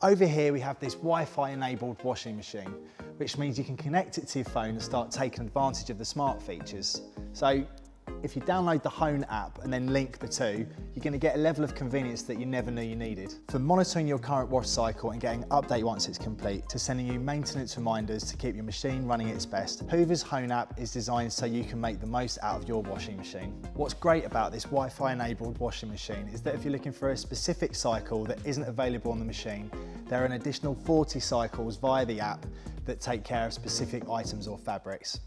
Over here we have this Wi-Fi enabled washing machine, which means you can connect it to your phone and start taking advantage of the smart features. So if you download the Hone app and then link the two, you're going to get a level of convenience that you never knew you needed. From monitoring your current wash cycle and getting an update once it's complete, to sending you maintenance reminders to keep your machine running its best, Hoover's Hone app is designed so you can make the most out of your washing machine. What's great about this Wi-Fi enabled washing machine is that if you're looking for a specific cycle that isn't available on the machine, there are an additional 40 cycles via the app that take care of specific items or fabrics.